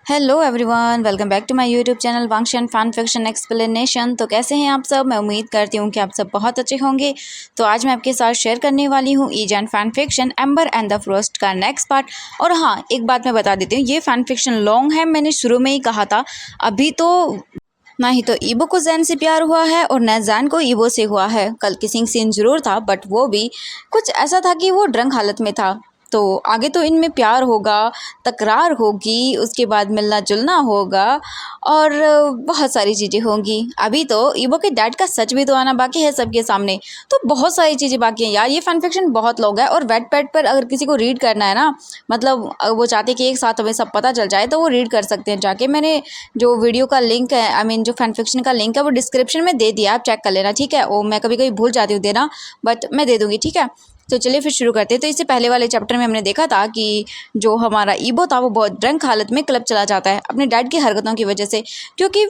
Hello everyone, welcome back to my YouTube channel Wangxian fan fiction explanation. तो कैसे हैं आप सब? मैं उम्मीद करती हूँ कि आप सब बहुत अच्छे होंगे। तो आज मैं आपके साथ शेयर करने वाली हूँ Izan fan fiction amber and the frost का नेक्स्ट पार्ट। और हाँ, एक बात मैं बता देती हूँ, ये फैन फिक्शन लॉन्ग है, मैंने शुरू में ही कहा था। अभी तो ना ही तो ईबो को जैन से प्यार हुआ है और न जैन को ईबो से हुआ है। कल किसिंग सीन जरूर था, बट वो भी कुछ ऐसा था कि वो ड्रंक हालत में था। तो आगे तो इनमें प्यार होगा, तकरार होगी, उसके बाद मिलना जुलना होगा और बहुत सारी चीज़ें होंगी। अभी तो ईबो के डैड का सच भी तो आना बाकी है सबके सामने। तो बहुत सारी चीज़ें बाकी हैं यार। ये फैन फिक्शन बहुत लोग है और वेटपैड पर अगर किसी को रीड करना है ना, मतलब वो चाहते कि एक साथ हमें सब पता चल जाए, तो वो रीड कर सकते हैं जाके। मैंने जो वीडियो का लिंक है, आई मीन जो फैन फिक्शन का लिंक है, वो डिस्क्रिप्शन में दे दिया, आप चेक कर लेना, ठीक है। वो मैं कभी कभी भूल जाती हूँ देना, बट मैं दे दूँगी, ठीक है। तो चलिए फिर शुरू करते हैं। तो इससे पहले वाले चैप्टर में हमने देखा था कि जो हमारा ईबो था वो बहुत ड्रंक हालत में क्लब चला जाता है अपने डैड की हरकतों की वजह से, क्योंकि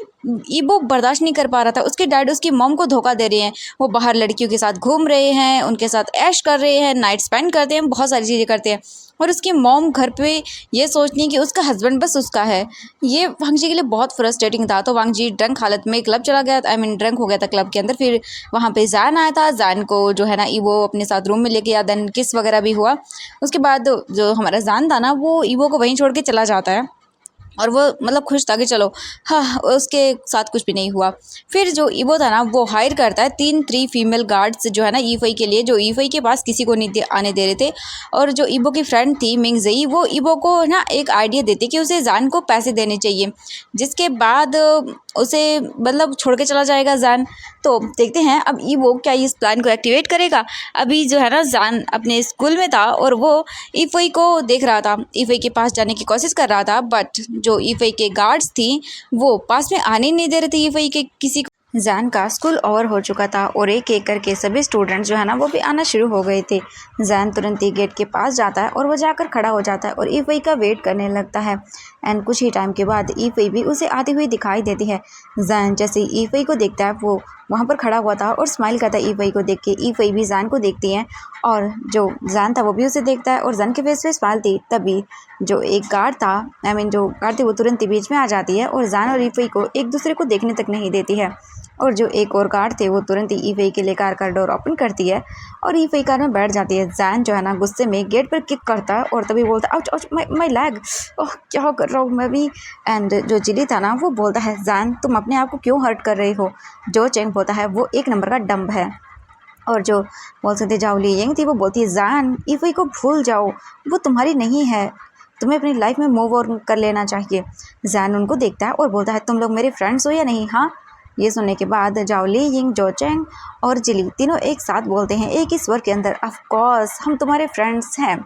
ईबो बर्दाश्त नहीं कर पा रहा था। उसके डैड उसकी मॉम को धोखा दे रहे हैं, वो बाहर लड़कियों के साथ घूम रहे हैं, उनके साथ ऐश कर रहे हैं, नाइट स्पेंड करते हैं, बहुत सारी चीज़ें करते हैं। और उसकी मॉम घर पे ये सोचती है कि उसका हस्बैंड बस उसका है। ये वांगजी के लिए बहुत फ्रस्ट्रेटिंग था। तो वांगजी ड्रंक हालत में क्लब चला गया, आई मीन ड्रंक हो गया था क्लब के अंदर। फिर वहाँ पे जैन आया था, जैन को जो है ना ईवो अपने साथ रूम में लेके गया, देन किस वगैरह भी हुआ। उसके बाद जो हमारा जैन था ना, वो ईवो को वहीं छोड़ के चला जाता है और वो मतलब खुश था कि चलो, हाँ, उसके साथ कुछ भी नहीं हुआ। फिर जो ईवो था ना, वो हायर करता है 3 फीमेल गार्ड्स जो है ना ईफई के लिए, जो ईफई के पास किसी को नहीं आने दे रहे थे। और जो ईबो की फ्रेंड थी मिंगजई, वो ईबो को ना एक आइडिया देती कि उसे जैन को पैसे देने चाहिए, जिसके बाद उसे मतलब छोड़ के चला जाएगा जैन। तो देखते हैं अब ईवो क्या इस प्लान को एक्टिवेट करेगा। अभी जो है ना जैन अपने स्कूल में था और वो ईफई को देख रहा था, ईफई के पास जाने की कोशिश कर रहा था, बट जो ईफई के गार्ड्स थी वो पास में आने ही नहीं दे रहे थे ईफई के किसी को। जैन का स्कूल ओवर हो चुका था और एक एक करके सभी स्टूडेंट्स जो है ना वो भी आना शुरू हो गए थे। जैन तुरंत ही गेट के पास जाता है और वो जाकर खड़ा हो जाता है और ईफई का वेट करने लगता है। एंड कुछ ही टाइम के बाद ईफई भी उसे आती हुई दिखाई देती है। जैन जैसे ईफई को देखता है, वो वहाँ पर खड़ा हुआ था और स्माइल करता है ईफई को देख के। ईफई भी जैन को देखती है और जो जैन था वो भी उसे देखता है और जैन के फेस पे स्माइल थी। तभी जो एक गार्ड था, आई मीन जो गार्ड थी, वो तुरंत ही बीच में आ जाती है और जैन और ईफई को एक दूसरे को देखने तक नहीं देती है। और जो एक और गार्ड थे वो तुरंत ही ईफई के लिए कार का डोर ओपन करती है और ईफई कार में बैठ जाती है। जैन जो है ना गुस्से में गेट पर किक करता है और तभी बोलता है, आउच आउच माय लेग, ओह क्या कर रहा हूँ मैं भी। एंड जो जिली था ना, वो बोलता है, जैन तुम अपने आप को क्यों हर्ट कर रहे हो। जो चेंग बोलता है वो एक नंबर का डंब है। और जो बोल सकते जाओ ली यंग थी, वो बोलती है, जैन ईफई को भूल जाओ, वो तुम्हारी नहीं है, तुम्हें अपनी लाइफ में मूव ऑन कर लेना चाहिए। जैन उनको देखता है और बोलता है, तुम लोग मेरे फ्रेंड्स हो या नहीं। हाँ, ये सुनने के बाद जाओ ली यिंग, जो चेंग और जिली तीनों एक साथ बोलते हैं एक ही स्वर के अंदर, ऑफ कोर्स हम तुम्हारे फ्रेंड्स हैं।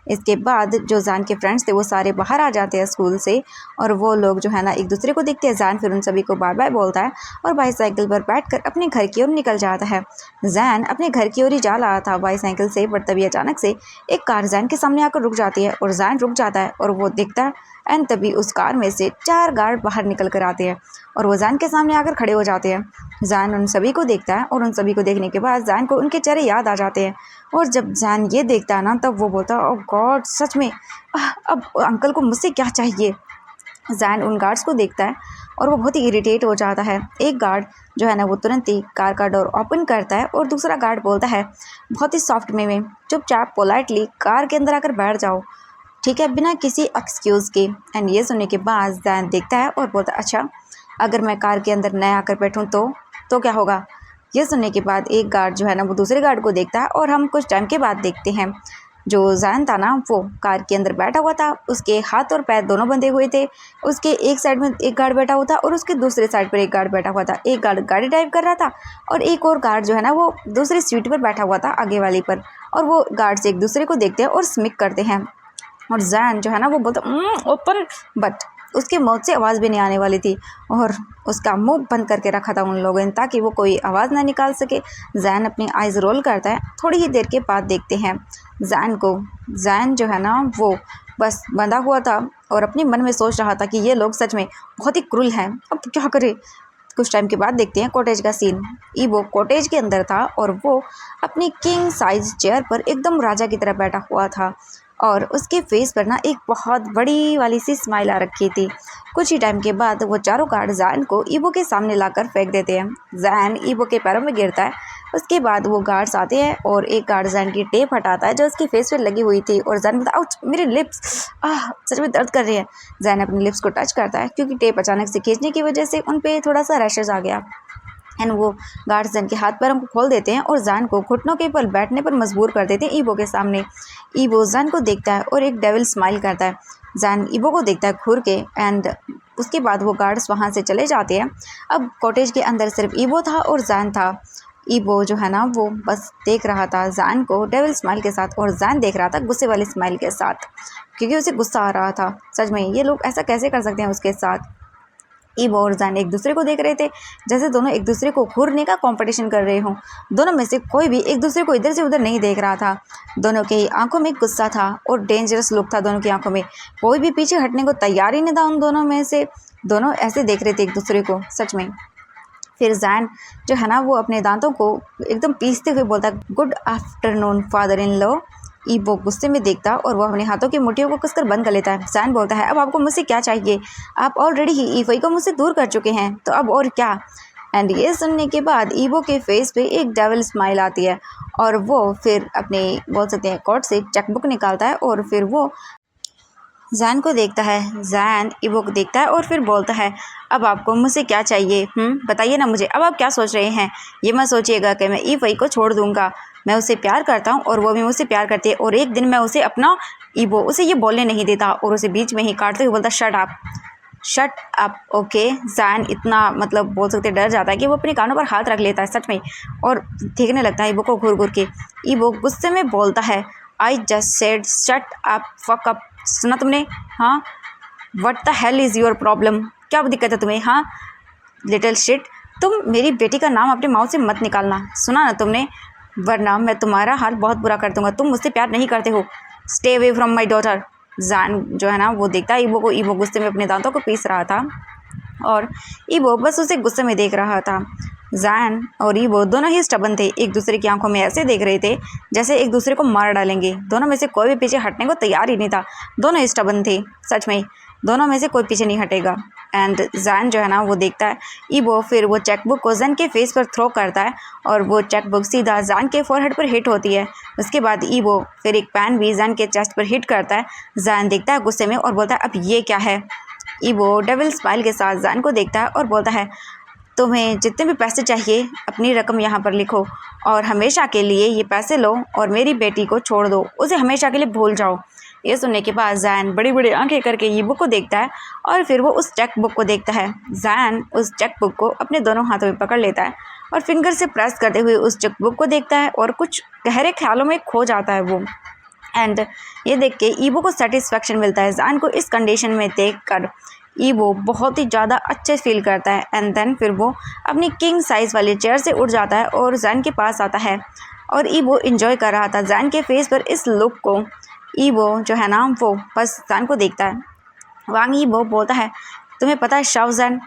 इसके बाद जो जैन के फ्रेंड्स थे वो सारे बाहर आ जाते हैं स्कूल से और वो लोग जो है ना एक दूसरे को देखते हैं। जैन फिर उन सभी को बाय बाय बोलता है और बाईसाइकिल पर बैठकर अपने घर की ओर निकल जाता है। जैन अपने घर की ओर ही जा रहा था बाईसाइकिल से, बट तभी अचानक से एक कार जैन के सामने आकर रुक जाती है और जैन रुक जाता है और वो देखता है। एंड तभी उस कार में से 4 गार्ड बाहर निकल कर आते हैं और वो जैन के सामने आकर खड़े हो जाते हैं। जैन उन सभी को देखता है और उन सभी को देखने के बाद जैन को उनके चेहरे याद आ जाते हैं। और जब जैन ये देखता है ना, तब वो बोलता है, ओह गॉड, सच में अब अंकल को मुझसे क्या चाहिए। जैन उन गार्ड्स को देखता है और वो बहुत ही इरिटेट हो जाता है। एक गार्ड जो है ना वो तुरंत ही कार का डोर ओपन करता है और दूसरा गार्ड बोलता है बहुत ही सॉफ्ट में, चुपचाप पोलाइटली कार के अंदर आकर बैठ जाओ, ठीक है, बिना किसी एक्सक्यूज़ के। एंड ये सुनने के बाद जैन देखता है और बोलता है, अच्छा अगर मैं कार के अंदर न आकर बैठूं तो क्या होगा। ये सुनने के बाद एक गार्ड जो है ना वो दूसरे गार्ड को देखता है और हम कुछ टाइम के बाद देखते हैं जो जैन था ना वो कार के अंदर बैठा हुआ था, उसके हाथ और पैर दोनों बंधे हुए थे। उसके एक साइड में एक गार्ड बैठा हुआ था और उसके दूसरे साइड पर एक गार्ड बैठा हुआ था। एक गार्ड गाड़ी ड्राइव कर रहा था और एक और गार्ड जो है ना वो दूसरी सीट पर बैठा हुआ था, आगे वाली पर। और वो गार्ड्स एक दूसरे को देखते हैं और स्मिक करते हैं। और जैन जो है ना वो बोलता ओपन, बट उसके मुँह से आवाज़ भी नहीं आने वाली थी और उसका मुंह बंद करके रखा था उन लोगों ने ताकि वो कोई आवाज़ ना निकाल सके। जैन अपनी आइज़ रोल करता है। थोड़ी ही देर के बाद देखते हैं जैन को। जैन जो है ना वो बस बंधा हुआ था और अपने मन में सोच रहा था कि ये लोग सच में बहुत ही क्रूल हैं, अब क्या करे। कुछ टाइम के बाद देखते हैं कॉटेज का सीन। ईवो कॉटेज के अंदर था और वो अपनी किंग साइज चेयर पर एकदम राजा की तरह बैठा हुआ था। और उसके फेस पर ना एक बहुत बड़ी वाली सी स्माइल आ रखी थी। कुछ ही टाइम के बाद वो चारों गार्ड जैन को ईबो के सामने लाकर फेंक देते हैं। जैन ईबो के पैरों में गिरता है। उसके बाद वो गार्ड्स आते हैं और एक गार्ड जैन की टेप हटाता है जो उसके फेस पे लगी हुई थी और जैन बोलता है आउच मेरे लिप्स, सच में दर्द कर रही है। जैन अपने लिप्स को टच करता है क्योंकि टेप अचानक से खींचने की वजह से उन पे थोड़ा सा रैशेज आ गया। एंड वो गार्ड्स जैन के हाथ पैरों को खोल देते हैं और जैन को घुटनों के बल बैठने पर मजबूर कर देते हैं ईबो के सामने। ईबो जैन को देखता है और एक डेविल स्माइल करता है। जैन ईबो को देखता है घूर के एंड उसके बाद वो गार्ड्स वहाँ से चले जाते हैं। अब कॉटेज के अंदर सिर्फ ईबो था और जैन था। ईबो जो है ना वो बस देख रहा था जैन को डेविल स्माइल के साथ और जैन देख रहा था गुस्से वाली स्माइल के साथ क्योंकि उसे गुस्सा आ रहा था। सच में ये लोग ऐसा कैसे कर सकते हैं उसके साथ। ईबो और जैन एक दूसरे को देख रहे थे जैसे दोनों एक दूसरे को घूरने का कंपटीशन कर रहे हों। दोनों में से कोई भी एक दूसरे को इधर से उधर नहीं देख रहा था। दोनों के ही आंखों में गुस्सा था और डेंजरस लुक था दोनों की आंखों में। कोई भी पीछे हटने को तैयार ही नहीं था उन दोनों में से। दोनों ऐसे देख रहे थे एक दूसरे को सच में। फिर जैन जो है ना वो अपने दांतों को एकदम पीसते हुए बोलता good afternoon father in law. Yibo गुस्से में देखता और वो अपने हाथों की मुट्ठियों को कसकर बंद कर लेता है। जैन बोलता है अब आपको मुझसे क्या चाहिए, आप ऑलरेडी ही ईफई को मुझसे दूर कर चुके हैं तो अब और क्या। एंड ये सुनने के बाद ईबो के फेस पे एक डेविल स्माइल आती है और वो फिर अपने बोल सकते हैं कोट से चेकबुक निकालता है और फिर वो जैन को देखता है। जैन ईबो को देखता है और फिर बोलता है अब आपको मुझसे क्या चाहिए, बताइए ना मुझे, अब आप क्या सोच रहे हैं। ये मत सोचिएगा कि मैं ईफई को छोड़ दूंगा। मैं उसे प्यार करता हूँ और वो भी मुझसे प्यार करती है और एक दिन मैं उसे अपना ईबो उसे ये बोलने नहीं देता और उसे बीच में ही काटते हुए बोलता शट अप ओके। जैन इतना मतलब बोल सकते डर जाता है कि वो अपने कानों पर हाथ रख लेता है सच में और देखने लगता है ईबो को घूर घूर के। ईबो गुस्से में बोलता है I just said shut up fuck up. सुना तुमने, हाँ what the hell is your problem, क्या दिक्कत है तुम्हें, हाँ लिटिल शिट। तुम मेरी बेटी का नाम अपने माउथ से मत निकालना, सुना ना तुमने, वरना मैं तुम्हारा हाल बहुत बुरा कर दूंगा। तुम मुझसे प्यार नहीं करते हो, stay away from my daughter. Jain जो है ना वो देखता है ईबो को। ईबो गुस्से में अपने दांतों को पीस रहा था और ईबो बस उसे गुस्से में देख रहा था। जैन और ईबो दोनों ही स्टबन थे, एक दूसरे की आंखों में ऐसे देख रहे थे जैसे एक दूसरे को मार डालेंगे। दोनों में से कोई भी पीछे हटने को तैयार ही नहीं था। दोनों ही स्टबन थे सच में, दोनों में से कोई पीछे नहीं हटेगा। एंड जैन जो है ना वो देखता है ईबो फिर वो चेकबुक को जैन के फेस पर थ्रो करता है और वो चेकबुक सीधा जैन के फोरहेड पर हिट होती है। उसके बाद ईबो फिर एक पैन भी जैन के चेस्ट पर हिट करता है। जैन देखता है गुस्से में और बोलता है अब ये क्या है। ईबो डेविल स्माइल के साथ जैन को देखता है और बोलता है तुम्हें जितने भी पैसे चाहिए अपनी रकम यहाँ पर लिखो और हमेशा के लिए ये पैसे लो और मेरी बेटी को छोड़ दो, उसे हमेशा के लिए भूल जाओ। ये सुनने के बाद जैन बड़ी बड़ी आंखें करके ईबो को देखता है और फिर वो उस चेक बुक को देखता है। जैन उस चेक बुक को अपने दोनों हाथों में पकड़ लेता है और फिंगर से प्रेस करते हुए उस चेक बुक को देखता है और कुछ गहरे ख्यालों में खो जाता है वो। एंड ये देख के ईबो को सेटिस्फेक्शन मिलता है। जैन को इस कंडीशन में देख कर ईबो बहुत ही ज़्यादा अच्छे फील करता है। एंड देन फिर वो अपनी किंग साइज़ वाली चेयर से उठ जाता है और जैन के पास आता है और ईबो एंजॉय कर रहा था जैन के फेस पर इस लुक को। ईबो जो है ना वो बस जैन को देखता है। वांग ईबो बोलता है तुम्हें पता है शाओ जैन,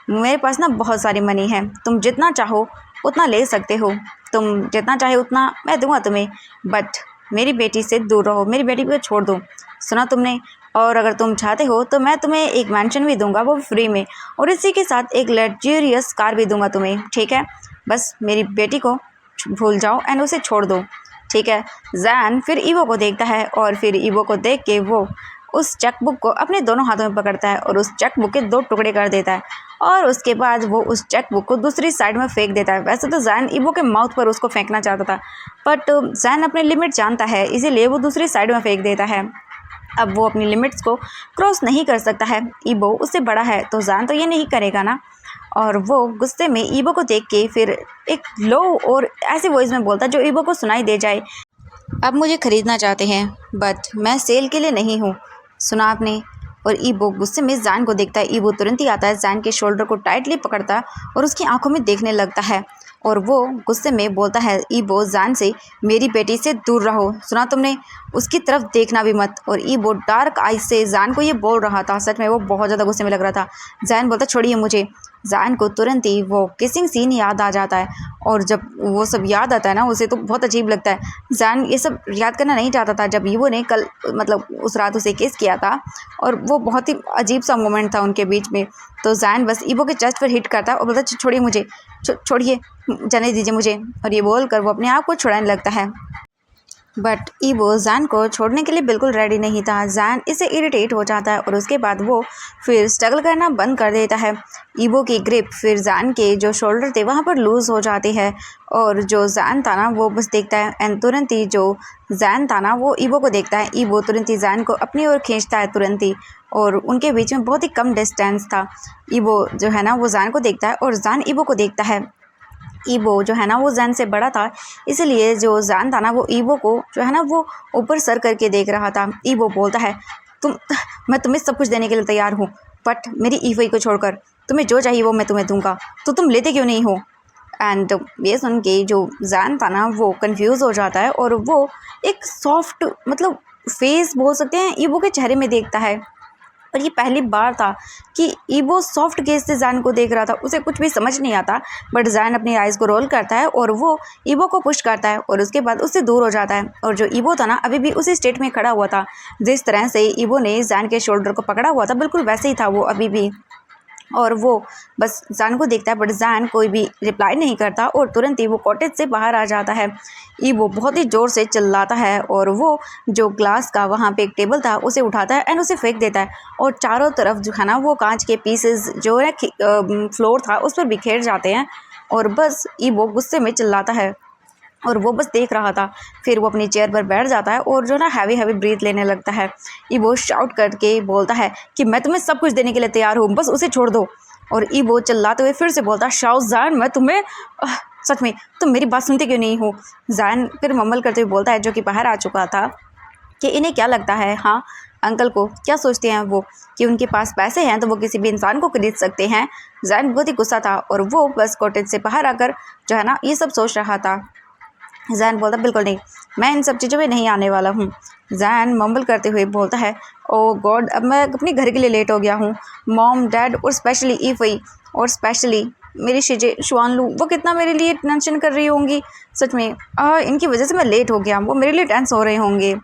मेरे पास ना बहुत सारी मनी है, तुम जितना चाहो उतना ले सकते हो, तुम जितना चाहे उतना मैं दूंगा तुम्हें, बट मेरी बेटी से दूर रहो, मेरी बेटी को छोड़ दो, सुना तुमने। और अगर तुम चाहते हो तो मैं तुम्हें एक मैंशन भी दूंगा वो फ्री में और इसी के साथ एक लग्जरियस कार भी दूंगा तुम्हें, ठीक है। बस मेरी बेटी को भूल जाओ एंड उसे छोड़ दो, ठीक है। जैन फिर ईबो को देखता है और फिर ईबो को देख के वो उस चेकबुक को अपने दोनों हाथों में पकड़ता है और उस चेकबुक के 2 टुकड़े कर देता है और उसके बाद वो उस चेकबुक को दूसरी साइड में फेंक देता है। वैसे तो जैन ईबो के माउथ पर उसको फेंकना चाहता था बट जैन अपने लिमिट जानता है, इसीलिए वो दूसरी साइड में फेंक देता है। अब वो अपनी लिमिट्स को क्रॉस नहीं कर सकता है, ईबो उससे बड़ा है तो जैन तो ये नहीं करेगा ना। और वो गुस्से में ईबो को देख के फिर एक लो और ऐसी वॉइस में बोलता जो ईबो को सुनाई दे जाए, अब मुझे ख़रीदना चाहते हैं बट मैं सेल के लिए नहीं हूँ, सुना आपने। और ईबो गुस्से में जैन को देखता है। ईबो तुरंत ही आता है, जैन के शोल्डर को टाइटली पकड़ता है और उसकी आंखों में देखने लगता है और वो गुस्से में बोलता है ईबो जैन से मेरी बेटी से दूर रहो, सुना तुमने, उसकी तरफ देखना भी मत। और ईबो डार्क आइज से जैन को ये बोल रहा था। सच में वो बहुत ज़्यादा गुस्से में लग रहा था। जैन बोलता छोड़िए मुझे। जैन को तुरंत ही वो किसिंग सीन याद आ जाता है। और जब वो सब याद आता है ना उसे तो बहुत अजीब लगता है। जैन ये सब याद करना नहीं चाहता था जब ईवो ने कल मतलब उस रात उसे किस किया था, और वो बहुत ही अजीब सा मोमेंट था उनके बीच में। तो जैन बस ईवो के चेस्ट पर हिट करता है और बोलता है छोड़िए मुझे, छोड़िए, जाने दीजिए मुझे। और ये बोलकर वो अपने आप को छुड़ाने लगता है। बट ईवो जैन को छोड़ने के लिए बिल्कुल रेडी नहीं था। जैन इससे इरिटेट हो जाता है और उसके बाद वो फिर स्ट्रगल करना बंद कर देता है। ईवो की ग्रिप फिर जैन के जो शोल्डर थे वहाँ पर लूज़ हो जाती है, और जो जैन था ना वो बस देखता है, एंड तुरंत ही जो जैन था ना वो ईवो को देखता है। ईवो तुरंत ही जैन को अपनी ओर खींचता है तुरंत ही, और उनके बीच में बहुत ही कम डिस्टेंस था। ईवो जो है ना वो जैन को देखता है और जैन ईवो को देखता है। ईवो जो है ना वो जैन से बड़ा था, इसलिए जो जैन था ना वो ईवो को जो है ना वो ऊपर सर करके देख रहा था। ईवो बोलता है मैं तुम्हें सब कुछ देने के लिए तैयार हूँ, बट मेरी ईवो को छोड़कर तुम्हें जो चाहिए वो मैं तुम्हें दूंगा, तो तुम लेते क्यों नहीं हो। एंड ये सुन के जो जैन था ना वो कंफ्यूज हो जाता है, और वो एक सॉफ्ट मतलब फेस बोल सकते हैं ईवो के चेहरे में देखता है। और ये पहली बार था कि ईवो सॉफ्ट गेज से जैन को देख रहा था। उसे कुछ भी समझ नहीं आता, बट जैन अपनी आइज़ को रोल करता है और वो ईवो को पुश करता है और उसके बाद उससे दूर हो जाता है। और जो ईवो था ना अभी भी उसी स्टेट में खड़ा हुआ था, जिस तरह से ईवो ने जैन के शोल्डर को पकड़ा हुआ था बिल्कुल वैसे ही था वो अभी भी। और वो बस जैन को देखता है, बट जैन कोई भी रिप्लाई नहीं करता और तुरंत ही वो कॉटेज से बाहर आ जाता है। ईवो बहुत ही ज़ोर से चिल्लाता है और वो जो ग्लास का वहाँ पे एक टेबल था उसे उठाता है एंड उसे फेंक देता है, और चारों तरफ जो है ना वो कांच के पीसेस जो है फ्लोर था उस पर बिखेर जाते हैं। और बस ईवो गुस्से में चिल्लाता है और वो बस देख रहा था। फिर वो अपनी चेयर पर बैठ जाता है और जो ना हैवी हैवी ब्रीथ लेने लगता है। ईवो शाउट करके बोलता है कि मैं तुम्हें सब कुछ देने के लिए तैयार हूँ, बस उसे छोड़ दो। और ईवो चिल्लाते हुए फिर से बोलता है शाओज़ान मैं तुम्हें सच में तुम मेरी बात सुनते क्यों नहीं हो। जैन फिर मम्मल करते हुए बोलता है, जो कि बाहर आ चुका था, कि इन्हें क्या लगता है, हाँ अंकल को क्या सोचते हैं वो कि उनके पास पैसे हैं तो वो किसी भी इंसान को खरीद सकते हैं। जैन बहुत ही गुस्सा था और वो बस कॉटेज से बाहर आकर जो है ना ये सब सोच रहा था। जैन बोलता बिल्कुल नहीं, मैं इन सब चीज़ों में नहीं आने वाला हूँ। जैन मम्बल करते हुए बोलता है ओ गॉड, अब मैं अपने घर के लिए लेट हो गया हूँ। मॉम डैड और स्पेशली ईफई और स्पेशली मेरी शिजे शुआनलू वो कितना मेरे लिए टेंशन कर रही होंगी। सच में इनकी वजह से मैं लेट हो गया, वो मेरे लिए टेंस हो रहे होंगे।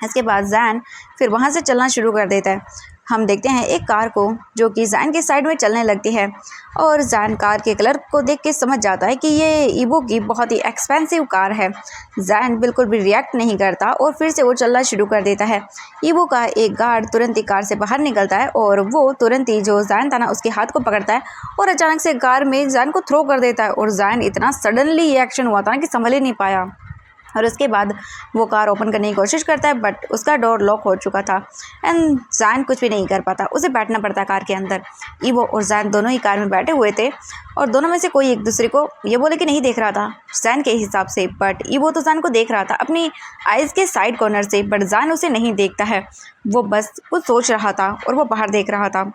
इसके बाद जैन फिर वहाँ से चलना शुरू कर देता है। हम देखते हैं एक कार को जो कि जैन के साइड में चलने लगती है, और जैन कार के कलर को देख के समझ जाता है कि ये ईवो की बहुत ही एक्सपेंसिव कार है। जैन बिल्कुल भी रिएक्ट नहीं करता और फिर से वो चलना शुरू कर देता है। ईवो का एक गार्ड तुरंत ही कार से बाहर निकलता है और वो तुरंत ही जो जैन था ना उसके हाथ को पकड़ता है और अचानक से कार में जैन को थ्रो कर देता है। और जैन इतना सडनली ये एक्शन हुआ था ना कि संभल ही नहीं पाया, और उसके बाद वो कार ओपन करने की कोशिश करता है, बट उसका डोर लॉक हो चुका था एंड जैन कुछ भी नहीं कर पाता, उसे बैठना पड़ता कार के अंदर। ईवो और जैन दोनों ही कार में बैठे हुए थे और दोनों में से कोई एक दूसरे को ये बोले कि नहीं देख रहा था जैन के हिसाब से, बट ईवो तो जैन को देख रहा था अपनी आइज़ के साइड कॉर्नर से, बट जैन उसे नहीं देखता है। वो बस कुछ सोच रहा था और वो बाहर देख रहा था।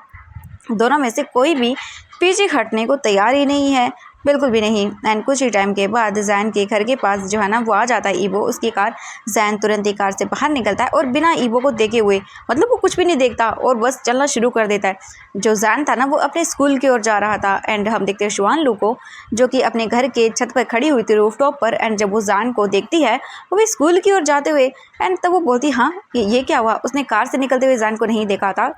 दोनों में से कोई भी पीछे हटने को तैयार ही नहीं है, बिल्कुल भी नहीं। एंड कुछ ही टाइम के बाद जैन के घर के पास जो है ना वो आ जाता है ईवो, उसकी कार। जैन तुरंत ही कार से बाहर निकलता है और बिना ईवो को देखे हुए, मतलब वो कुछ भी नहीं देखता और बस चलना शुरू कर देता है। जो जैन था ना वो अपने स्कूल की ओर जा रहा था, एंड हम देखते हैं शुआनलू को जो कि अपने घर के छत पर खड़ी हुई थी रूफटॉप पर। एंड जब वो जैन को देखती है वो भी स्कूल की ओर जाते हुए, एंड तब वो बोलती हाँ ये क्या हुआ। उसने कार से निकलते हुए जैन को नहीं देखा था,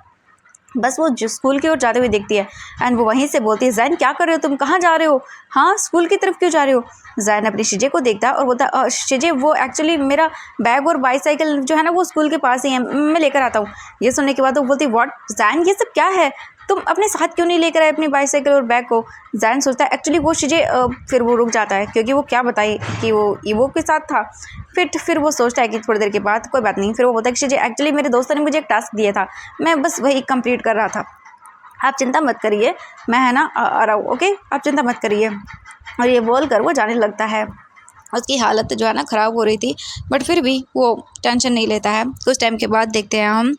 बस वो जो स्कूल की ओर जाते हुए देखती है। एंड वो वहीं से बोलती है जैन क्या कर रहे हो तुम, कहाँ जा रहे हो, हाँ स्कूल की तरफ क्यों जा रहे हो। जैन अपनी शिजे को देखता है और बोलता है शिजे वो एक्चुअली मेरा बैग और बाईसाइकिल जो है ना वो स्कूल के पास ही है, मैं लेकर आता हूँ। ये सुनने के बाद वो बोलती व्हाट जैन ये सब क्या है, तुम अपने साथ क्यों नहीं लेकर आए अपनी बाईसाइकिल और बैग को। जैन सोचता है एक्चुअली वो शिजे फिर वो रुक जाता है क्योंकि वो क्या बताए कि वो ईवो के साथ था। फिर वो सोचता है कि थोड़ी देर के बाद कोई बात नहीं, फिर वो बोलता है कि शिजे एक्चुअली मेरे दोस्तों ने मुझे एक टास्क दिया था, मैं बस वही कंप्लीट कर रहा था, आप चिंता मत करिए, मैं है ना आ रहा हूँ, ओके आप चिंता मत करिए। और ये बोल कर वो जाने लगता है। उसकी हालत जो है ना ख़राब हो रही थी, बट फिर भी वो टेंशन नहीं लेता है। कुछ टाइम के बाद देखते हैं हम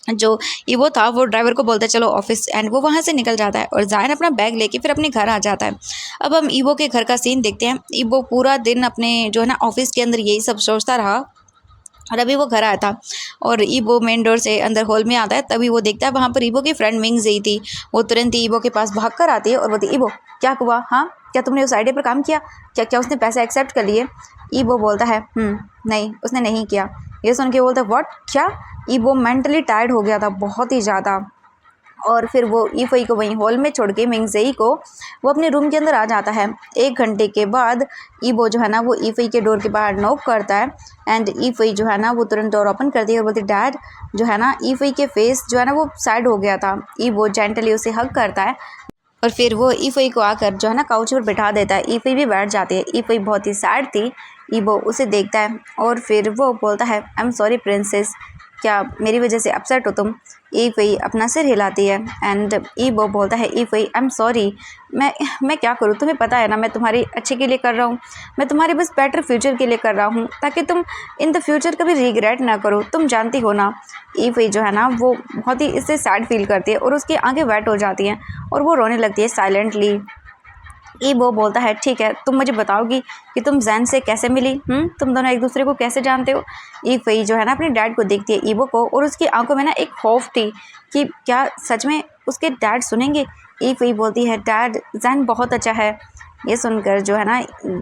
जो ईवो था वो ड्राइवर को बोलता है चलो ऑफिस, एंड वो वहाँ से निकल जाता है और जैन अपना बैग लेके फिर अपने घर आ जाता है। अब हम ईवो के घर का सीन देखते हैं। ईवो पूरा दिन अपने जो है ना ऑफिस के अंदर यही सब सोचता रहा और अभी वो घर आया था और ईबो मेन डोर से अंदर हॉल में आता है, तभी वो देखता है वहाँ पर ईबो की फ्रेंड मिंग जई थी। वो तुरंत ही ईबो के पास भाग कर आती है और बोलती, ईबो क्या हुआ, हाँ क्या तुमने उस आइडिया पर काम किया, क्या क्या उसने पैसे एक्सेप्ट कर लिए। ईबो बोलता है नहीं उसने नहीं किया। ये सुन के बोलता है व्हाट, क्या। ईबो मेंटली टायर्ड हो गया था बहुत ही ज़्यादा, और फिर वो ईफई को वहीं हॉल में छोड़ के मिंगजेई को वो अपने रूम के अंदर आ जाता है। 1 घंटे के बाद ईबो जो है ना वो ईफई के डोर के बाहर नॉक करता है एंड ईफई जो है ना वो तुरंत डोर ओपन करती है और बोलती डैड। जो है ना ईफई के फेस जो है ना वो साइड हो गया था। ईबो जेंटली उसे हग करता है और फिर वो ईफई को आकर जो है ना काउच पर बैठा देता है। ईफई भी बैठ जाती है। ईफई बहुत ही सैड थी। ईबो उसे देखता है और फिर वो बोलता है आई एम सॉरी प्रिंसेस, क्या मेरी वजह से अपसेट हो तुम। ईफई अपना सिर हिलाती है एंड ईबो बोलता है ईफई आई एम सॉरी, मैं क्या करूँ, तुम्हें पता है ना मैं तुम्हारी अच्छे के लिए कर रहा हूँ, मैं तुम्हारे बस बेटर फ्यूचर के लिए कर रहा हूँ ताकि तुम इन द फ्यूचर कभी रिग्रेट ना करो, तुम जानती हो ना। ईफई जो है ना वो बहुत ही इससे सैड फील करती है और उसकी आंखें वेट हो जाती हैं और वो रोने लगती है साइलेंटली। ईबो बोलता है ठीक है तुम मुझे बताओगी कि तुम जैन से कैसे मिली, तुम दोनों एक दूसरे को कैसे जानते हो। ईफई जो है ना अपने डैड को देखती है ईबो को और उसकी आंखों में ना एक खौफ थी कि क्या सच में उसके डैड सुनेंगे। ईफई बोलती है डैड जैन बहुत अच्छा है। ये सुनकर जो है ना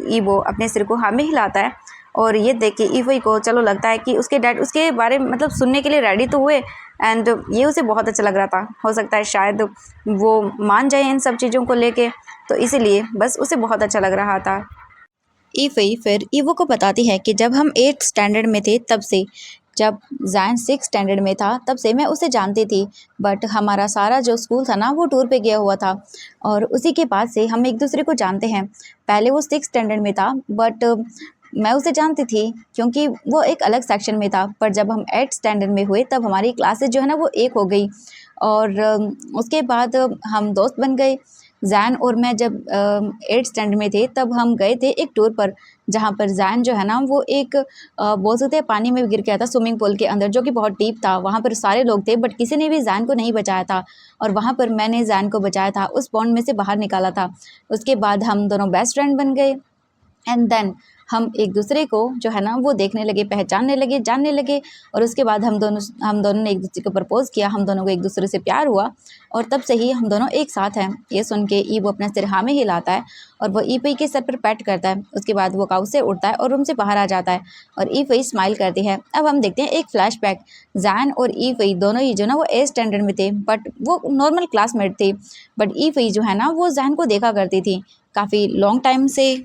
ईबो अपने सिर को हाँ में हिलाता है और ये देख के ईफई को चलो लगता है कि उसके डैड उसके बारे में मतलब सुनने के लिए रेडी तो हुए एंड ये उसे बहुत अच्छा लग रहा था। हो सकता है शायद वो मान जाए इन सब चीज़ों को लेके, तो इसीलिए बस उसे बहुत अच्छा लग रहा था। ईफई फिर ईवो को बताती है कि जब हम 8th स्टैंडर्ड में थे तब से, जब जैन 6th स्टैंडर्ड में था तब से मैं उसे जानती थी, बट हमारा सारा जो स्कूल था ना वो टूर पे गया हुआ था और उसी के बाद से हम एक दूसरे को जानते हैं। पहले वो 6th स्टैंडर्ड में था बट मैं उसे जानती थी क्योंकि वो एक अलग सेक्शन में था, पर जब हम 8th स्टैंडर्ड में हुए तब हमारी क्लासेस जो है ना वो एक हो गई और उसके बाद हम दोस्त बन गए। जैन और मैं जब 8th स्टैंडर्ड में थे तब हम गए थे एक टूर पर, जहाँ पर जैन जो है ना वो एक बोल सकते हैं पानी में गिर गया था स्विमिंग पूल के अंदर, जो कि बहुत डीप था। वहाँ पर सारे लोग थे बट किसी ने भी जैन को नहीं बचाया था और वहाँ पर मैंने जैन को बचाया था, उस पॉन्ड में से बाहर निकाला था। उसके बाद हम दोनों बेस्ट फ्रेंड बन गए एंड देन हम एक दूसरे को जो है ना वो देखने लगे, पहचानने लगे, जानने लगे और उसके बाद हम दोनों ने एक दूसरे को प्रपोज किया, हम दोनों को एक दूसरे से प्यार हुआ और तब से ही हम दोनों एक साथ हैं। ये सुन के ईबो अपना सिर हाँ में हिलाता है और वो ईफई के सर पर पैट करता है। उसके बाद वो काउच से उठता है और रूम से बाहर आ जाता है और ईफई स्माइल करती है। अब हम देखते हैं एक फ्लैशबैक। जैन और ईफई दोनों ही जो ना वो 8th स्टैंडर्ड में थे बट वो नॉर्मल क्लासमेट थे, बट ईफई जो है ना वो जैन को देखा करती थी काफ़ी लॉन्ग टाइम से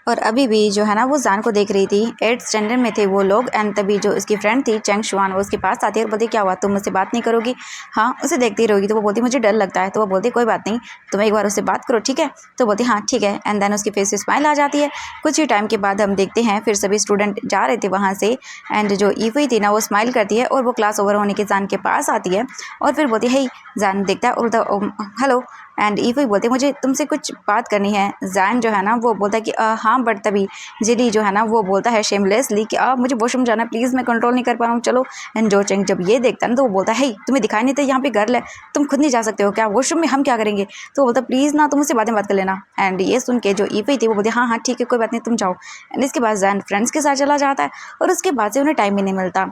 और अभी भी जो है ना वो जैन को देख रही थी। 8th स्टैंडर्ड में थे वो लोग एंड तभी जो उसकी फ्रेंड थी चेंग शुआन वो उसके पास आती है और बोलती क्या हुआ, तुम मुझसे बात नहीं करोगी, हाँ उसे देखती रहोगी। तो वो बोलती मुझे डर लगता है। तो वो बोलती कोई बात नहीं, तुम एक बार उससे बात करो ठीक है। तो बोलती हाँ ठीक है एंड देन उसके फेस पे स्माइल आ जाती है। कुछ ही टाइम के बाद हम देखते हैं फिर सभी स्टूडेंट जा रहे थे वहाँ से एंड जो ईफई थी ना वो स्माइल करती है और वो क्लास ओवर होने के जैन के पास आती है और फिर बोलती है जैन देखता है और हेलो एंड ईफई बोलते मुझे तुमसे कुछ बात करनी है। जैन जो है ना वो बोलता है कि हाँ, बट तभी जिली जो है ना वो बोलता है शेमलेसली कि मुझे वॉशरूम जाना प्लीज़, मैं कंट्रोल नहीं कर पा रहा हूँ चलो। एंड जो चेंग जब ये देखता है ना तो वो बोलता है तुम्हें दिखाई नहीं था यहाँ पे गर्ल है, तुम खुद नहीं जा सकते हो क्या वॉशरूम में, हम क्या करेंगे। तो वो बोलता प्लीज़ ना तुम मुझसे बात कर लेना। एंड ये सुन के जो ईफई थी वो बोलती हाँ हाँ ठीक है कोई बात नहीं तुम जाओ। एंड इसके बाद जैन फ्रेंड्स के साथ चला जाता है और उसके बाद से उन्हें टाइम भी नहीं मिलता।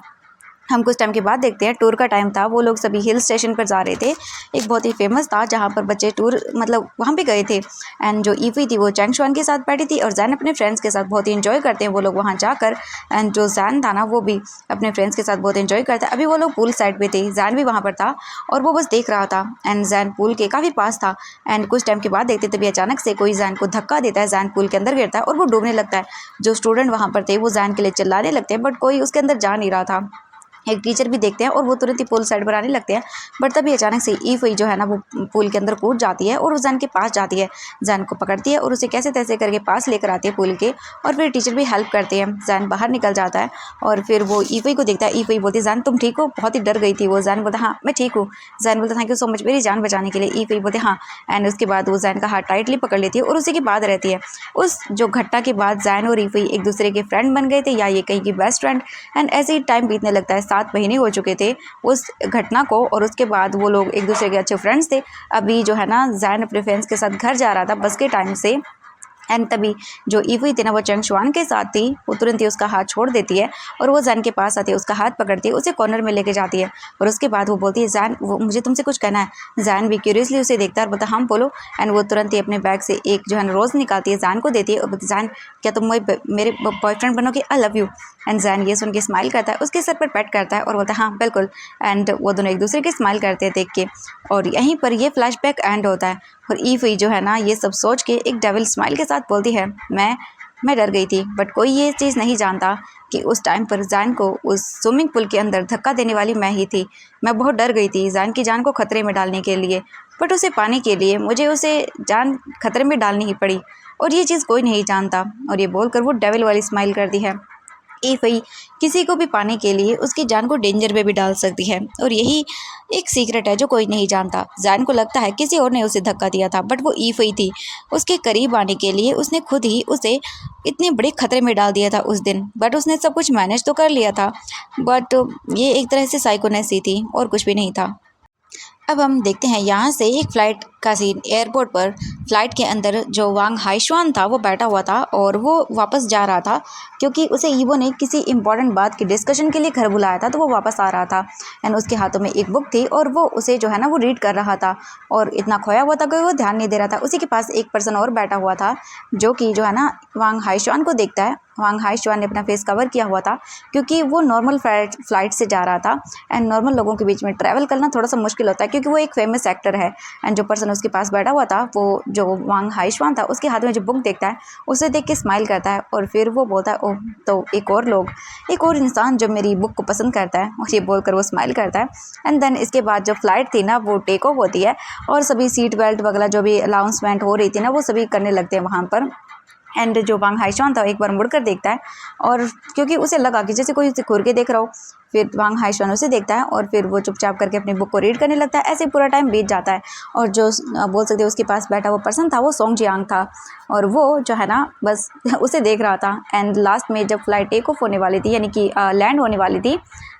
हम कुछ टाइम के बाद देखते हैं टूर का टाइम था, वो लोग सभी हिल स्टेशन पर जा रहे थे। एक बहुत ही फेमस था जहाँ पर बच्चे टूर मतलब वहाँ पे गए थे एंड जो ईफी थी वो चैंग शुआन के साथ बैठी थी और जैन अपने फ्रेंड्स के साथ बहुत ही एंजॉय करते हैं वो लोग वहाँ जाकर। एंड जो जैन था ना वो भी अपने फ्रेंड्स के साथ बहुत एंजॉय करता है। अभी वो लोग पूल साइड पे थे, जैन भी वहाँ पर था और वो बस देख रहा था एंड जैन पूल के काफ़ी पास था। एंड कुछ टाइम के बाद देखते तभी अचानक से कोई जैन को धक्का देता है, जैन पूल के अंदर गिरता है और वो डूबने लगता है। जो स्टूडेंट वहाँ पर थे वो जैन के लिए चिल्लाने लगते हैं बट कोई उसके अंदर जा नहीं रहा था। एक टीचर भी देखते हैं और वो तुरंत ही पूल साइड पर आने लगते हैं बट तभी अचानक से ईफई जो है ना वो पूल के अंदर कूद जाती है और उस जैन के पास जाती है, जैन को पकड़ती है और उसे कैसे तैसे करके पास लेकर आती है पूल के और फिर टीचर भी हेल्प करते हैं। जैन बाहर निकल जाता है और फिर वो ईफई को देखता है। ईफई बोलती है जैन तुम ठीक हो, बहुत ही डर गई थी वो। जैन बोलता हाँ मैं ठीक हूँ। जैन बोलता थैंक यू सो मच मेरी जान बचाने के लिए। ईफई बोलते हाँ एंड उसके बाद वो जैन का हाथ टाइटली पकड़ लेती है और उसी के बाद रहती है। उस जो घटना के बाद जैन और ईफई एक दूसरे के फ्रेंड बन गए थे या ये कहीं की बेस्ट फ्रेंड एंड ऐसे ही टाइम बीतने लगता है। 7 महीने हो चुके थे उस घटना को और उसके बाद वो लोग एक दूसरे के अच्छे फ्रेंड्स थे। अभी जो है ना जैन अपने फ्रेंड्स के साथ घर जा रहा था बस के टाइम से एंड तभी जो ईवो थी ना वो चंग शुआन के साथ थी, वो तुरंत ही उसका हाथ छोड़ देती है और वो जैन के पास आती है, उसका हाथ पकड़ती है, उसे कॉर्नर में लेके जाती है और उसके बाद वो बोलती है जैन वो मुझे तुमसे कुछ कहना है। जैन भी क्यूरियसली उसे देखता है और बोलता हाँ बोलो। एंड वो तुरंत ही अपने बैग से एक जो है रोज़ निकालती है, जैन को देती है और बोलती जैन क्या तुम मेरे बॉयफ्रेंड बनोगे, I love you. And Jain ये सुन के स्माइल करता है, उसके सर पर पेट करता है और बोलता है हाँ बिल्कुल। एंड वो दोनों एक दूसरे के स्माइल करते हैं देख के और यहीं पर ये फ्लैशबैक एंड होता है। और ईवी जो है ना ये सब सोच के एक डेविल स्माइल के साथ बोलती है मैं डर गई थी, बट कोई ये चीज़ नहीं जानता कि उस टाइम पर जैन को उस स्विमिंग पूल के अंदर धक्का देने वाली मैं ही थी। मैं बहुत डर गई थी जैन की जान को खतरे में डालने के लिए, बट उसे पाने के लिए मुझे उसे जान खतरे में डालनी ही पड़ी और ये चीज़ कोई नहीं जानता। और ये बोलकर वो डेविल वाली स्माइल करती है। ईफई किसी को भी पाने के लिए उसकी जान को डेंजर में भी डाल सकती है और यही एक सीक्रेट है जो कोई नहीं जानता। जैन को लगता है किसी और ने उसे धक्का दिया था, बट वो ईफई थी। उसके करीब आने के लिए उसने खुद ही उसे इतने बड़े खतरे में डाल दिया था उस दिन, बट उसने सब कुछ मैनेज तो कर लिया था। बट ये एक तरह से साइकोनेस ही थी और कुछ भी नहीं था। अब हम देखते हैं यहाँ से एक फ़्लाइट का सीन। एयरपोर्ट पर फ़्लाइट के अंदर जो वांग हाइशुआन था वो बैठा हुआ था और वो वापस जा रहा था क्योंकि उसे ईवो ने किसी इंपॉर्टेंट बात की डिस्कशन के लिए घर बुलाया था, तो वो वापस आ रहा था। एंड उसके हाथों में एक बुक थी और वो उसे जो है ना वो रीड कर रहा था और इतना खोया हुआ था कि वो ध्यान नहीं दे रहा था। उसी के पास एक पर्सन और बैठा हुआ था जो कि जो है ना वांग हाइशुआन को देखता है। वांग हाइशुआन ने अपना फेस कवर किया हुआ था क्योंकि वो नॉर्मल फ्लाइट से जा रहा था एंड नॉर्मल लोगों के बीच में ट्रैवल करना थोड़ा सा मुश्किल होता है क्योंकि वो एक फेमस एक्टर है। एंड जो पर्सन उसके पास बैठा हुआ था वो जो वांग हाइशुआन था उसके हाथ में जो बुक देखता है उसे देख के स्माइल करता है और फिर वो बोलता है ओह तो एक और इंसान जो मेरी बुक को पसंद करता है, और ये बोलकर वो स्माइल करता है। एंड देन इसके बाद जो फ्लाइट थी ना वो टेक ऑफ होती है और सभी सीट बेल्ट वगैरह जो भी अनाउंसमेंट हो रही थी ना वो सभी करने लगते हैं वहाँ पर। एंड जो वांग हाइशुआन था एक बार मुड़कर देखता है और क्योंकि उसे लगा कि जैसे कोई उसे घूर के देख रहा हो, फिर वांग हाइशुआन उसे देखता है और फिर वो चुपचाप करके अपनी बुक को रीड करने लगता है। ऐसे पूरा टाइम बीत जाता है और जो बोल सकते हैं उसके पास बैठा वो पर्सन था वो सोंग जियांग था और वो जो है ना बस उसे देख रहा था। एंड लास्ट में जब फ्लाइट टेक ऑफ होने वाली थी यानी कि लैंड होने वाली थी,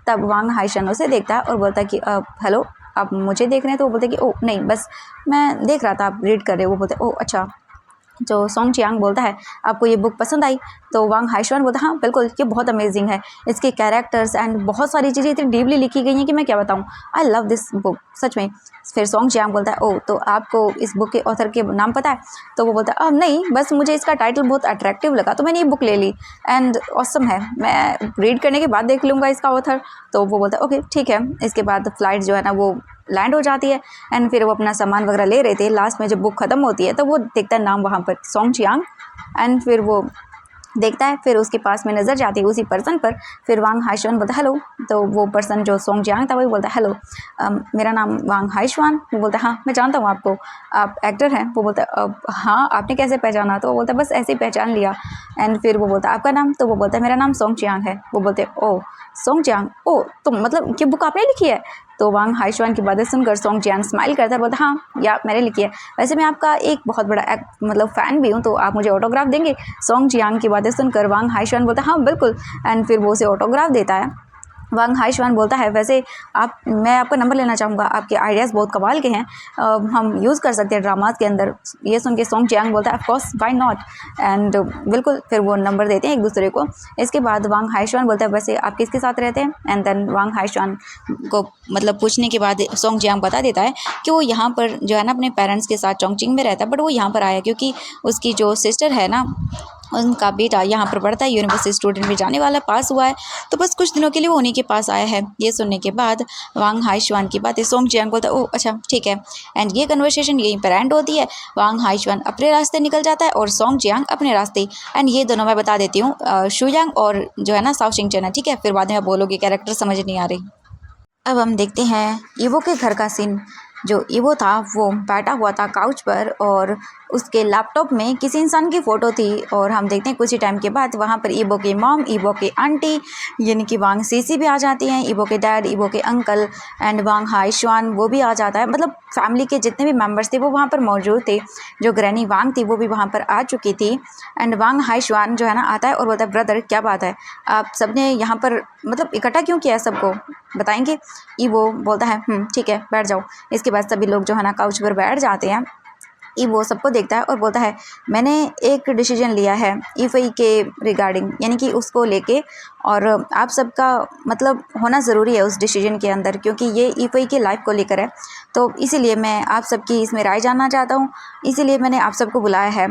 तब वांग हाइशुआन उसे देखता है और बोलता है कि हेलो आप मुझे देख रहे हैं, तो वो बोलते कि ओ नहीं बस मैं देख रहा था आप रीड कर रहे हो। वो बोलते ओ अच्छा। जो सोंग जियांग बोलता है आपको ये बुक पसंद आई, तो वांग हाइशुआन बोलता है हाँ बिल्कुल ये बहुत अमेजिंग है, इसके कैरेक्टर्स एंड बहुत सारी चीज़ें इतनी डीपली लिखी गई हैं कि मैं क्या बताऊँ, आई लव दिस बुक सच में। फिर सोंग जियांग बोलता है ओ तो आपको इस बुक के ऑथर के नाम पता है? तो वो बोलता है नहीं बस मुझे इसका टाइटल बहुत अट्रैक्टिव लगा तो मैंने ये बुक ले ली एंड ऑसम है, मैं रीड करने के बाद देख लूँगा इसका ऑथर। तो वो बोलता है ओके ठीक है। इसके बाद फ्लाइट जो है ना वो लैंड हो जाती है एंड फिर वो अपना सामान वगैरह ले रहे थे। लास्ट में जब बुक ख़त्म होती है तो वो देखता है नाम वहाँ पर सोंग जियांग एंड फिर वो देखता है, फिर उसके पास में नज़र जाती है उसी पर्सन पर। फिर वांग हाइशुआन बोलता है हेलो, तो वो पर्सन जो सोंग जियांग था वही बोलता है हेलो मेरा नाम वांग हाइशुआन। वो बोलता है हाँ मैं जानता हूँ आपको, आप एक्टर हैं। वो बोलता है हाँ आपने कैसे पहचाना? तो वो बोलता है बस ऐसे ही पहचान लिया। एंड फिर वो बोलता है आपका नाम? तो वो बोलता है मेरा नाम सोंग जियांग है। वो बोलते हैं ओ सोंग जियांग, ओ तो मतलब ये बुक आपने लिखी है? तो वांग हाइशुआन की बातें सुनकर सोंग जियांग स्माइल करता है, बोलता हाँ या मैंने लिखी है, वैसे मैं आपका एक बहुत बड़ा मतलब फ़ैन भी हूँ, तो आप मुझे ऑटोग्राफ देंगे? सोंग जियांग की बातें सुनकर वांग हाइशुआन बोलता है हाँ बिल्कुल। एंड फिर वो उसे ऑटोग्राफ देता है। वांग हाइशुआन बोलता है वैसे मैं आपका नंबर लेना चाहूँगा, आपके आइडियाज़ बहुत कमाल के हैं, हम यूज़ कर सकते हैं ड्रामाज के अंदर। ये सुन के सोंग जियांग बोलता है of course why not. And बिल्कुल फिर वो नंबर देते हैं एक दूसरे को। इसके बाद वांग हाइशुआन बोलता है वैसे आप किसके साथ रहते हैं? एंड देन वांग हाइशुआन को मतलब पूछने के बाद सोंग जियांग बता देता है कि वो यहाँ पर जो है ना अपने पेरेंट्स के साथ चोंगचिंग में रहता है, बट वो यहाँ पर आया क्योंकि उसकी जो सिस्टर है ना उनका बेटा यहाँ पर पढ़ता है, यूनिवर्सिटी स्टूडेंट में जाने वाला, पास हुआ है, तो बस कुछ दिनों के लिए वो उन्हीं के पास आया है। ये सुनने के बाद वांग हाइशुआन की बातें सोंग जियांग बोलता है ओह अच्छा ठीक है। एंड ये कन्वर्सेशन यहीं पर एंड होती है। वांग हाइशुआन अपने रास्ते निकल जाता है और सोंग जियांग अपने रास्ते। एंड ये दोनों मैं बता देती हूँ शुयांग और जो है ना साओशिंग चैन है, ठीक है? फिर बाद में आप बोलोगे कैरेक्टर समझ नहीं आ रही। अब हम देखते हैं ईवो के घर का सीन। जो ईवो था वो बैठा हुआ था काउच पर और उसके लैपटॉप में किसी इंसान की फ़ोटो थी और हम देखते हैं कुछ ही टाइम के बाद वहाँ पर ईवो की मॉम, ईवो की आंटी यानी कि वांग सीसी भी आ जाती हैं, ईवो के डैड, ईवो के अंकल एंड वांग हाइशुआन वो भी आ जाता है। मतलब फैमिली के जितने भी मेम्बर्स थे वो वहाँ पर मौजूद थे। जो ग्रैनी वांग थी वो भी वहाँ पर आ चुकी थी। एंड वांग हाइशुआन जो है ना आता है और बोलता है ब्रदर क्या बात है, आप सबने यहाँ पर मतलब इकट्ठा क्यों किया है, सबको बताएंगे? ईवो बोलता है ठीक है बैठ जाओ। इसके बाद सभी लोग जो है ना काउच पर बैठ जाते हैं ईवो सबको देखता है और बोलता है मैंने एक डिसीजन लिया है ईफई के रिगार्डिंग, यानी कि उसको लेके, और आप सबका मतलब होना ज़रूरी है उस डिसीजन के अंदर, क्योंकि ये ईफई की लाइफ को लेकर है। तो इसीलिए मैं आप सबकी इसमें राय जानना चाहता हूँ, इसीलिए मैंने आप सबको बुलाया है।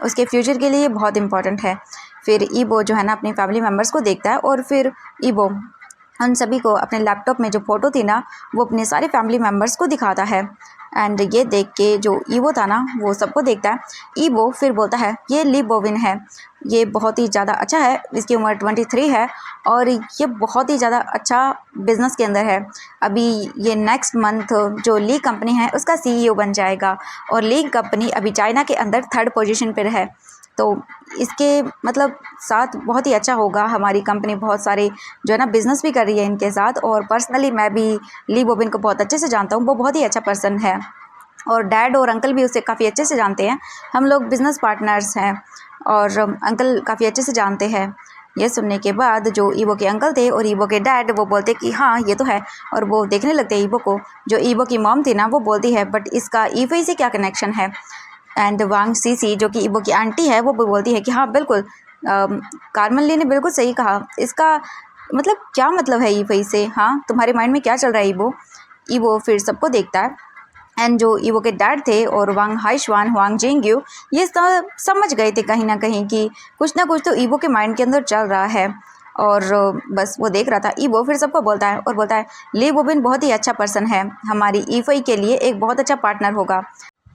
उसके फ्यूचर के लिए बहुत इंपॉर्टेंट है। फिर ईवो जो है ना अपनी फैमिली मेम्बर्स को देखता है और फिर ईवो उन सभी को अपने लैपटॉप में जो फ़ोटो थी ना वो अपने सारे फैमिली मेम्बर्स को दिखाता है। एंड ये देख के जो ईवो था ना वो सबको देखता है। ईवो फिर बोलता है ये ली बोविन है, ये बहुत ही ज़्यादा अच्छा है, इसकी उम्र 23 है और ये बहुत ही ज़्यादा अच्छा बिजनेस के अंदर है। अभी ये नेक्स्ट मंथ जो ली कंपनी है उसका सीईओ बन जाएगा और ली कंपनी अभी चाइना के अंदर 3rd पोजीशन पर है। तो इसके मतलब साथ बहुत ही अच्छा होगा। हमारी कंपनी बहुत सारे जो है ना बिज़नेस भी कर रही है इनके साथ, और पर्सनली मैं भी ली बोबिन को बहुत अच्छे से जानता हूँ। वो बहुत ही अच्छा पर्सन है और डैड और अंकल भी उसे काफ़ी अच्छे से जानते हैं। हम लोग बिज़नेस पार्टनर्स हैं और अंकल काफ़ी अच्छे से जानते हैं। ये सुनने के बाद जो ईवो के अंकल थे और ईवो के डैड वो बोलते कि हाँ ये तो है, और वो देखने लगते हैं ईवो को। जो ईवो की मॉम थी ना वो बोलती है बट इसका ईफई से क्या कनेक्शन है। एंड वांग सीसी जो कि ईवो की आंटी है वो भी बोलती है कि हाँ बिल्कुल कार्मन ली ने बिल्कुल सही कहा, इसका मतलब क्या मतलब है ईफई से, हाँ तुम्हारे माइंड में क्या चल रहा है ईवो। ईवो फिर सबको देखता है एंड जो ईवो के डैड थे और वांग हाइशवान वांग जिंग्यू ये सब समझ गए थे कहीं ना कहीं कि कुछ ना कुछ तो ईवो के माइंड के अंदर चल रहा है, और बस वो देख रहा था। ईवो फिर सबको बोलता है और बोलता है ली बोबिन बहुत ही अच्छा पर्सन है, हमारी ईफई के लिए एक बहुत अच्छा पार्टनर होगा।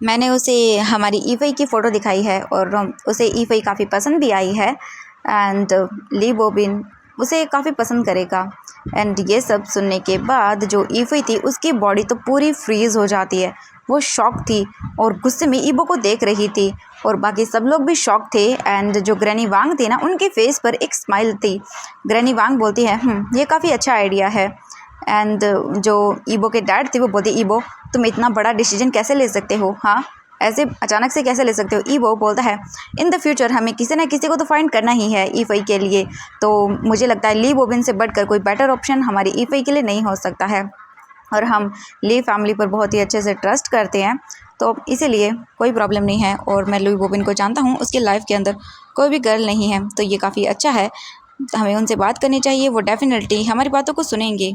मैंने उसे हमारी ईफई की फ़ोटो दिखाई है और उसे ईफई काफ़ी पसंद भी आई है एंड ली बोबिन उसे काफ़ी पसंद करेगा। एंड ये सब सुनने के बाद जो ईफई थी उसकी बॉडी तो पूरी फ्रीज़ हो जाती है। वो शॉक थी और गुस्से में ईवो को देख रही थी और बाकी सब लोग भी शॉक थे। एंड जो ग्रैनी वांग थी ना उनके फेस पर एक स्माइल थी। ग्रैनी वांग बोलती है ये काफ़ी अच्छा आइडिया है। एंड जो ईवो के डैड थे वो बोलते ईवो तुम इतना बड़ा डिसीजन कैसे ले सकते हो, हाँ ऐसे अचानक से कैसे ले सकते हो। ईवो बोलता है इन द फ्यूचर हमें किसी ना किसी को तो फाइंड करना ही है ईफई के लिए, तो मुझे लगता है ली बोबिन से बढ़कर कोई बेटर ऑप्शन हमारी ईफई के लिए नहीं हो सकता है, और हम ली फैमिली पर बहुत ही अच्छे से ट्रस्ट करते हैं, तो इसीलिए कोई प्रॉब्लम नहीं है। और मैं ली बोबिन को जानता हूँ, उसके लाइफ के अंदर कोई भी गर्ल नहीं है, तो ये काफ़ी अच्छा है, हमें उनसे बात करनी चाहिए, वो डेफिनेटली हमारी बातों को सुनेंगे।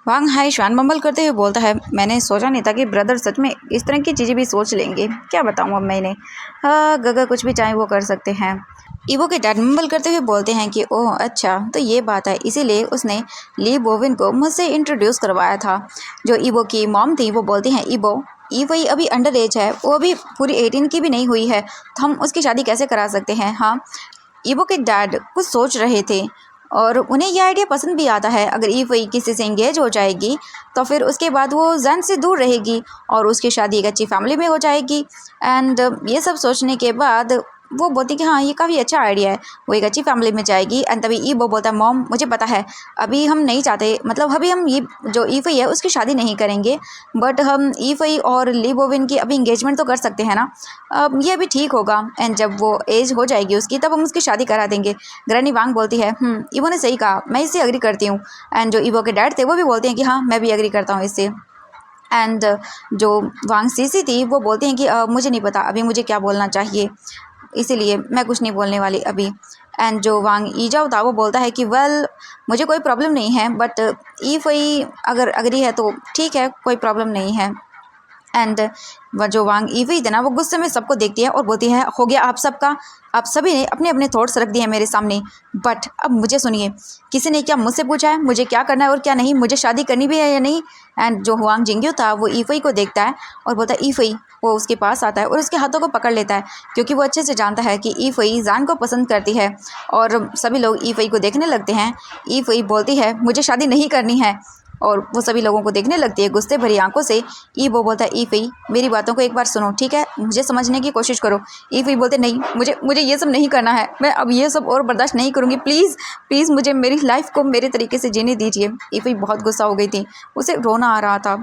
वांग हाइशवान मम्बल करते हुए बोलता है मैंने सोचा नहीं था कि ब्रदर सच में इस तरह की चीज़ें भी सोच लेंगे, क्या बताऊँ अब मैंने, हाँ गगा कुछ भी चाहे वो कर सकते हैं। ईवो के डैड मम्बल करते हुए बोलते हैं कि ओह अच्छा तो ये बात है, इसीलिए उसने ली बोविन को मुझसे इंट्रोड्यूस करवाया था। जो ईवो की मॉम थी वो बोलती हैं ईवो ईवई अभी अंडर एज है, वो अभी पूरी 18 की भी नहीं हुई है, तो हम उसकी शादी कैसे करा सकते हैं। हाँ ईवो के डैड कुछ सोच रहे थे और उन्हें यह आइडिया पसंद भी आता है। अगर ईवई किसी से एंगेज हो जाएगी तो फिर उसके बाद वो जैन से दूर रहेगी और उसकी शादी एक अच्छी फैमिली में हो जाएगी। एंड ये सब सोचने के बाद वो बोलती कि हाँ ये काफ़ी अच्छा आइडिया है, वो एक अच्छी फैमिली में जाएगी। एंड तभी ईवो बोलता है मॉम मुझे पता है अभी हम नहीं चाहते, मतलब अभी हम ये जो ईफई है उसकी शादी नहीं करेंगे, बट हम ईफई और ली बोविन की अभी इंगेजमेंट तो कर सकते हैं ना, अब ये भी ठीक होगा। एंड जब वो एज हो जाएगी उसकी तब हम उसकी शादी करा देंगे। ग्रैनी वांग बोलती है ईवो ने सही कहा, मैं इससे एग्री करती हूँ। एंड जो ईवो के डैड थे वो भी बोलते हैं कि हाँ मैं भी एग्री करता हूँ इससे। एंड जो वांग सीसी थी वो बोलते हैं कि मुझे नहीं पता अभी मुझे क्या बोलना चाहिए, इसीलिए मैं कुछ नहीं बोलने वाली अभी। एंड जो वांग ईजाओ था वो बोलता है कि वेल मुझे कोई प्रॉब्लम नहीं है, बट ईफई अगर अग्री है तो ठीक है, कोई प्रॉब्लम नहीं है। एंड वह जो वांग ईवी थी ना वो गुस्से में सबको देखती है और बोलती है हो गया आप सबका, आप सभी ने अपने अपने थॉट्स रख दिए हैं मेरे सामने, बट अब मुझे सुनिए, किसी ने क्या मुझसे पूछा है मुझे क्या करना है और क्या नहीं, मुझे शादी करनी भी है या नहीं। एंड जो हुआंग जिंग्यू था वो ईफई को देखता है और बोलता है ईफई, वो उसके पास आता है और उसके हाथों को पकड़ लेता है, क्योंकि वो अच्छे से जानता है कि ईफई जान को पसंद करती है। और सभी लोग ईफई को देखने लगते हैं। ईफई बोलती है मुझे शादी नहीं करनी है, और वो सभी लोगों को देखने लगती है गुस्से भरी आंखों से। ईवो बोलता है ईफई मेरी बातों को एक बार सुनो, ठीक है, मुझे समझने की कोशिश करो। ईफई बोलते नहीं, मुझे मुझे ये सब नहीं करना है, मैं अब ये सब और बर्दाश्त नहीं करूँगी, प्लीज़ प्लीज़ मुझे मेरी लाइफ को मेरे तरीके से जीने दीजिए। ईफई बहुत गुस्सा हो गई थी, उसे रोना आ रहा था,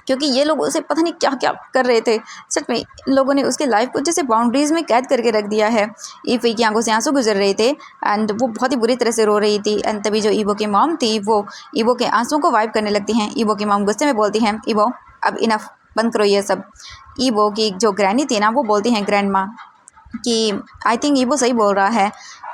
क्योंकि ये लोग उसे पता नहीं क्या क्या कर रहे थे। सच में इन लोगों ने उसके लाइफ को जैसे बाउंड्रीज़ में कैद करके रख दिया है। ईफई की आंखों से आंसू गुजर रहे थे एंड वो बहुत ही बुरी तरह से रो रही थी। एंड तभी जो ईवो की मॉम थी वो ईवो के आंसुओं को वाइप करने लगती हैं। ईवो की मॉम गुस्से में बोलती हैं ईवो अब इनफ, बंद करो ये सब। ईबो की जो ग्रैनी थी ना वो बोलती हैं ग्रैंड माँ कि आई थिंक ईबो सही बोल रहा है,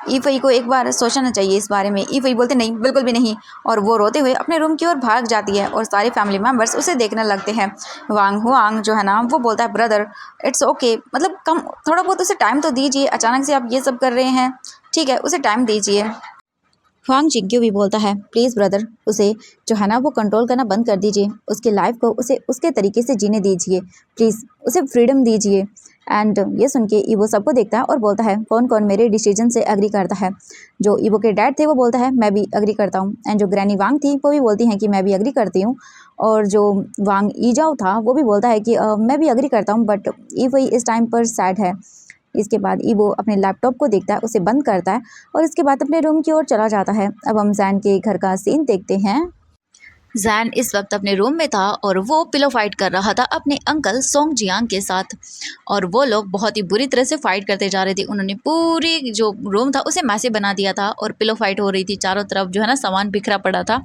ईफई को एक बार सोचना चाहिए इस बारे में। ईफई बोलते नहीं, बिल्कुल भी नहीं, और वो रोते हुए अपने रूम की ओर भाग जाती है और सारे फैमिली मेम्बर्स उसे देखने लगते हैं। वांग हुआंग जो है ना वो बोलता है ब्रदर इट्स ओके, मतलब कम थोड़ा बहुत उसे टाइम तो दीजिए, अचानक से आप ये सब कर रहे हैं, ठीक है उसे टाइम दीजिए। हुआंग जिंक्यू भी बोलता है प्लीज़ ब्रदर उसे जो है ना वो कंट्रोल करना बंद कर दीजिए, उसकी लाइफ को उसे उसके तरीके से जीने दीजिए, प्लीज़ उसे फ्रीडम दीजिए। एंड ये सुन के ईवो सबको देखता है और बोलता है कौन कौन मेरे डिसीजन से एग्री करता है। जो ईवो के डैड थे वो बोलता है मैं भी एग्री करता हूँ, एंड जो ग्रैनी वांग थी वो भी बोलती हैं कि मैं भी एग्री करती हूँ। और जो वांग ईजाओ था वो भी बोलता है कि मैं भी एग्री करता हूँ, बट ईवो इस टाइम पर सैड है। इसके बाद ईवो अपने लैपटॉप को देखता है, उसे बंद करता है और इसके बाद अपने रूम की ओर चला जाता है। अब हम जैन के घर का सीन देखते हैं। जैन इस वक्त अपने रूम में था और वो पिलो फाइट कर रहा था अपने अंकल सोंग जियांग के साथ, और वो लोग बहुत ही बुरी तरह से फाइट करते जा रहे थे। उन्होंने पूरी जो रूम था उसे मैसे बना दिया था और पिलो फाइट हो रही थी, चारों तरफ जो है ना सामान बिखरा पड़ा था।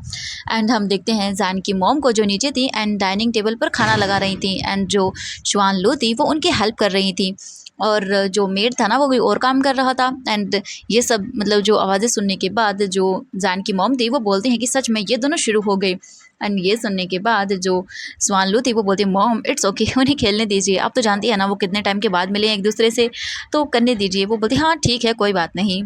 एंड हम देखते हैं जैन की मॉम को जो नीचे थी एंड डाइनिंग टेबल पर खाना लगा रही थी, एंड जो शुआन लू थी वो उनकी हेल्प कर रही थी, और जो मेड था ना वो कोई और काम कर रहा था। एंड ये सब मतलब जो आवाज़ें सुनने के बाद जो जैन की मॉम थी वो बोलती हैं कि सच में ये दोनों शुरू हो गए। एंड ये सुनने के बाद जो स्वान लू थी वो बोलती मॉम इट्स ओके उन्हें खेलने दीजिए, आप तो जानती है ना वो कितने टाइम के बाद मिले हैं एक दूसरे से, तो करने दीजिए। वो बोलती हाँ ठीक है कोई बात नहीं।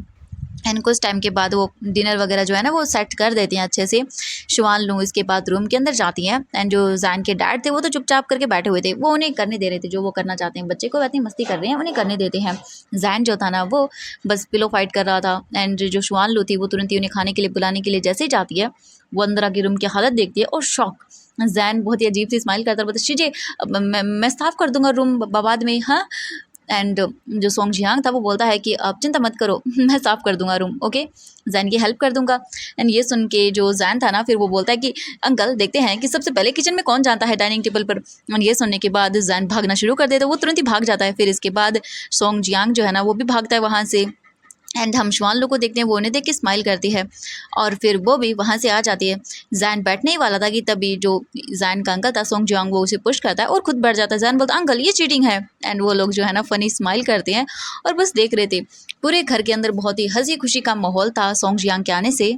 एंड कुछ टाइम के बाद वो डिनर वगैरह जो है ना वो सेट कर देती हैं अच्छे से। शुआन लू इसके बाद रूम के अंदर जाती हैं, एंड जो जैन के डैड थे वो तो चुपचाप करके बैठे हुए थे, वो उन्हें करने दे रहे थे जो वो करना चाहते हैं, बच्चे को इतनी मस्ती कर रहे हैं उन्हें करने देते हैं। जैन जो था ना वो बस पिलो फाइट कर रहा था, एंड जो शुआन लू थी वो तुरंत ही उन्हें खाने के लिए बुलाने के लिए जैसे ही जाती है वो अंदर आके रूम की हालत देखती है और शॉक। जैन बहुत ही अजीब सी स्माइल करता है, बोलता शीजे मैं साफ कर दूंगा रूम बाद में, हाँ। एंड जो सोंग जियांग था वो बोलता है कि आप चिंता मत करो मैं साफ़ कर दूंगा रूम, ओके जैन की हेल्प कर दूंगा। एंड ये सुन के जो जैन था ना फिर वो बोलता है कि अंकल देखते हैं कि सबसे पहले किचन में कौन जाता है डाइनिंग टेबल पर। और ये सुनने के बाद जैन भागना शुरू कर देता है, वो तुरंत ही भाग जाता है। फिर इसके बाद सोंग जियांग जो है ना वो भी भागता है वहाँ से, एंड हम शुआन लोग को देखते हैं वो उन्हें देख के स्माइल करती है और फिर वो भी वहाँ से आ जाती है। जैन बैठने ही वाला था कि तभी जो जैन का अंकल था सोंग जियांग वो उसे पुश करता है और खुद बैठ जाता है। जैन बोलता है अंकल ये चीटिंग है, एंड वो लोग जो है ना फनी स्माइल करते हैं और बस देख रहे थे। पूरे घर के अंदर बहुत ही हंसी खुशी का माहौल था सोंग जियांग के आने से।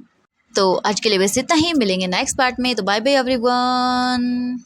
तो आज के लिए बस इतना ही, मिलेंगे नेक्स्ट पार्ट में, तो बाय बाय एवरीवन।